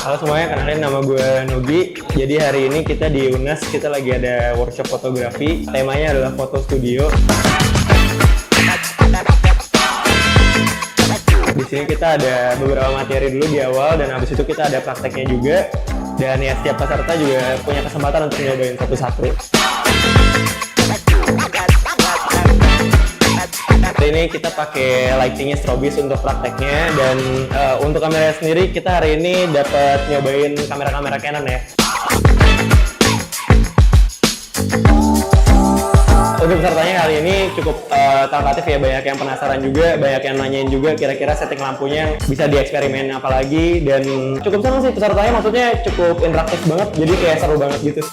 Halo semuanya, kenalin nama gue Nugie. Jadi hari ini kita di UNAS, kita lagi ada workshop fotografi. Temanya adalah foto studio. Di sini kita ada beberapa materi dulu di awal, dan habis itu kita ada prakteknya juga. Dan ya setiap peserta juga punya kesempatan untuk nyobain satu-satu. Hari ini kita pakai lightingnya strobis untuk prakteknya, dan untuk kamera sendiri kita hari ini dapat nyobain kamera-kamera Canon ya. Untuk pesertanya kali ini cukup talkatif ya, banyak yang penasaran juga, banyak yang nanyain juga kira-kira setting lampunya bisa dieksperimen apa lagi, dan cukup seru sih pesertanya, maksudnya cukup interaktif banget, jadi kayak seru banget gitu.